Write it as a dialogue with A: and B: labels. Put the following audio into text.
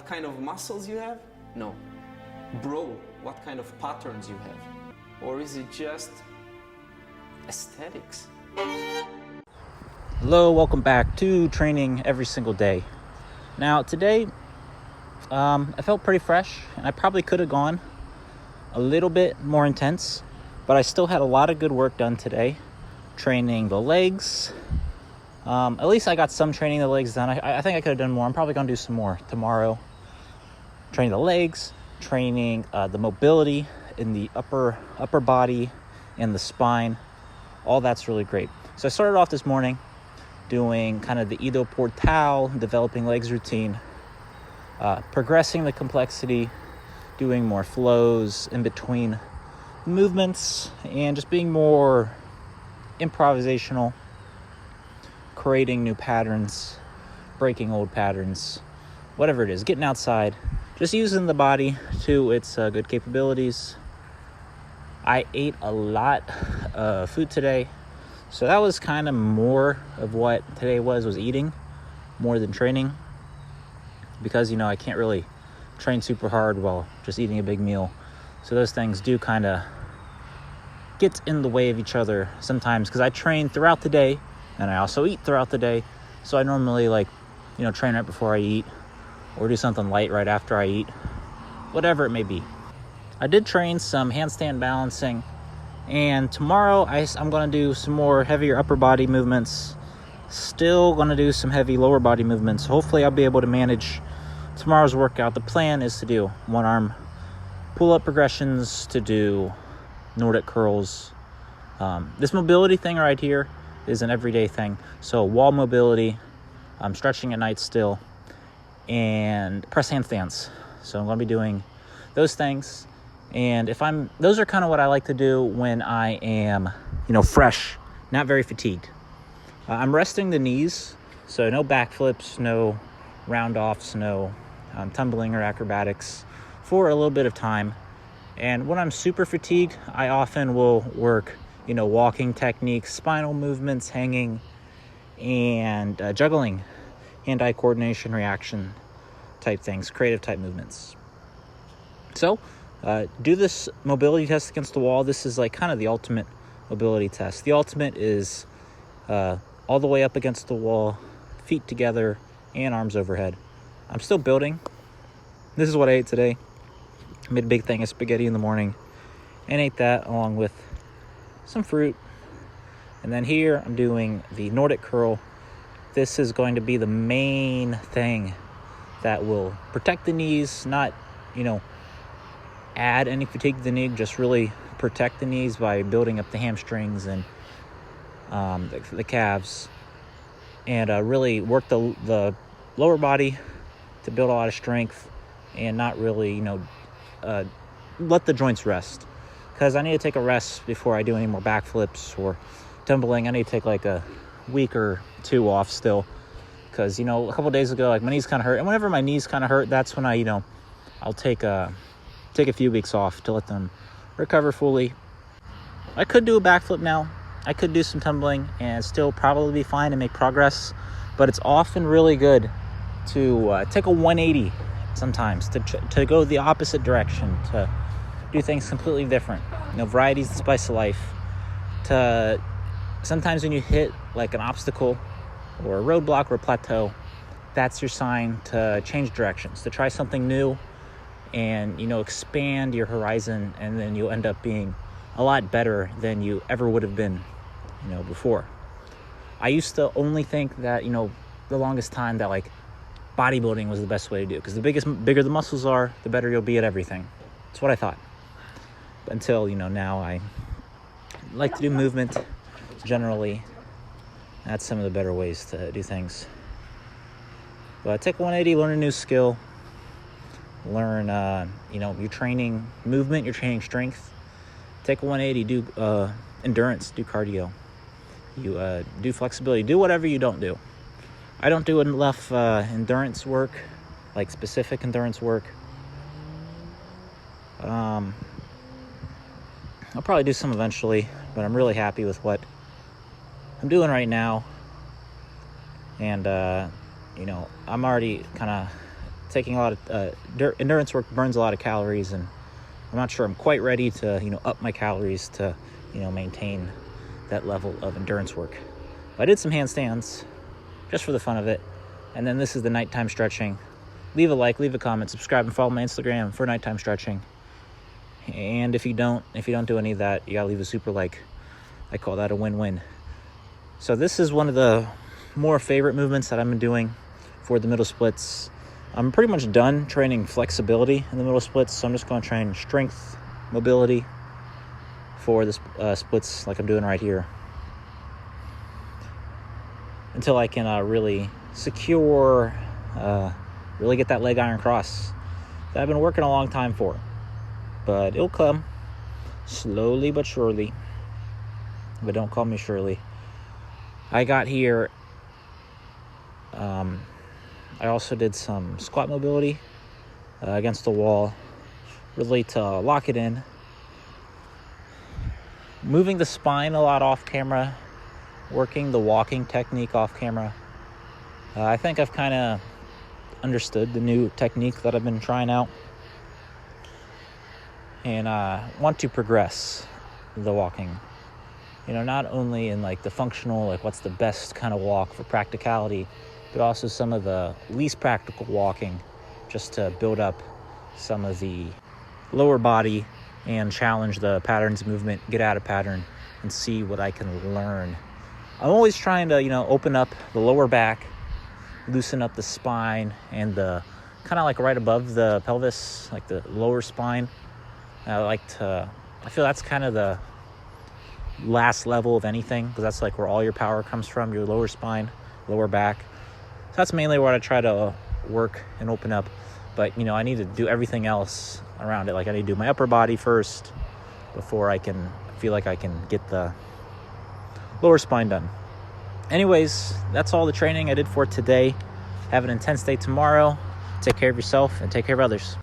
A: kind of muscles you have? No. Bro, what kind of patterns you have? Or is it just aesthetics?
B: Hello, welcome back to training every single day. Now today, I felt pretty fresh, and I probably could have gone a little bit more intense, but I still had a lot of good work done today. Training the legs. At least I got some training the legs done. I think I could have done more. I'm probably gonna do some more tomorrow. Training the legs, training the mobility in the upper body and the spine. All that's really great. So I started off this morning doing kind of the Ido Portal, developing legs routine, progressing the complexity, doing more flows in between movements, and just being more improvisational, creating new patterns, breaking old patterns, whatever it is, getting outside, just using the body to its good capabilities. I ate a lot of food today, so that was kind of more of what today was eating more than training, because I can't really train super hard while just eating a big meal. So those things do kind of get in the way of each other sometimes, because I train throughout the day and I also eat throughout the day. So I normally train right before I eat, or do something light right after I eat, whatever it may be. I did train some handstand balancing, and tomorrow I'm going to do some more heavier upper body movements. Still going to do some heavy lower body movements. Hopefully I'll be able to manage tomorrow's workout. The plan is to do one arm pull-up progressions, to do Nordic curls. This mobility thing right here is an everyday thing. So wall mobility, stretching at night still, and press handstands. So I'm going to be doing those things. And those are kind of what I like to do when I am, fresh, not very fatigued. I'm resting the knees, so no backflips, no round-offs, no tumbling or acrobatics for a little bit of time. And when I'm super fatigued, I often will work, walking techniques, spinal movements, hanging, and juggling, hand-eye coordination, reaction type things, creative type movements. So, do this mobility test against the wall. This is kind of the ultimate mobility test. The ultimate is all the way up against the wall, feet together, and arms overhead. I'm still building. This is what I ate today. I made a big thing of spaghetti in the morning and ate that along with some fruit. And then here I'm doing the Nordic curl. This is going to be the main thing that will protect the knees, not, add any fatigue to the knee, just really protect the knees by building up the hamstrings and the calves, and really work the lower body to build a lot of strength, and not really let the joints rest, because I need to take a rest before I do any more backflips or tumbling. I need to take a week or two off still, because a couple days ago my knees kind of hurt, and whenever my knees kind of hurt, that's when I'll take a few weeks off to let them recover fully. I could do a backflip now. I could do some tumbling and still probably be fine and make progress, but it's often really good to take a 180 sometimes, to go the opposite direction, to do things completely different. Variety is the spice of life. Sometimes when you hit an obstacle or a roadblock or a plateau, that's your sign to change directions, to try something new, and expand your horizon, and then you'll end up being a lot better than you ever would have been before. I used to only think that the longest time that bodybuilding was the best way to do it, because the bigger the muscles are, the better you'll be at everything. That's what I thought, until now I like to do movement generally. That's some of the better ways to do things. But take 180, learn a new skill. Learn, you're training movement, you're training strength. Take a 180, do endurance, do cardio. You do flexibility, do whatever you don't do. I don't do enough endurance work, specific endurance work. I'll probably do some eventually, but I'm really happy with what I'm doing right now. And, I'm already kind of taking a lot of endurance work burns a lot of calories, and I'm not sure I'm quite ready to, up my calories to, maintain that level of endurance work. But I did some handstands just for the fun of it. And then this is the nighttime stretching. Leave a like, leave a comment, subscribe, and follow my Instagram for nighttime stretching. And if you don't do any of that, you gotta leave a super like. I call that a win-win. So this is one of the more favorite movements that I've been doing for the middle splits. I'm pretty much done training flexibility in the middle splits, so I'm just going to train strength, mobility for the splits like I'm doing right here, until I can really secure, really get that leg iron cross that I've been working a long time for. But it'll come slowly but surely. But don't call me Shirley. I got here. I also did some squat mobility against the wall, really to lock it in. Moving the spine a lot off camera, working the walking technique off camera. I think I've kind of understood the new technique that I've been trying out, and want to progress the walking. Not only in like the functional, like what's the best kind of walk for practicality, but also some of the least practical walking, just to build up some of the lower body and challenge the patterns of movement, get out of pattern, and see what I can learn. I'm always trying to, open up the lower back, loosen up the spine, and the kind of like right above the pelvis, like the lower spine. I feel that's kind of the last level of anything, because that's like where all your power comes from, your lower spine, lower back. So that's mainly what I try to work and open up. But, I need to do everything else around it. Like I need to do my upper body first before I can feel like I can get the lower spine done. Anyways, that's all the training I did for today. Have an intense day tomorrow. Take care of yourself and take care of others.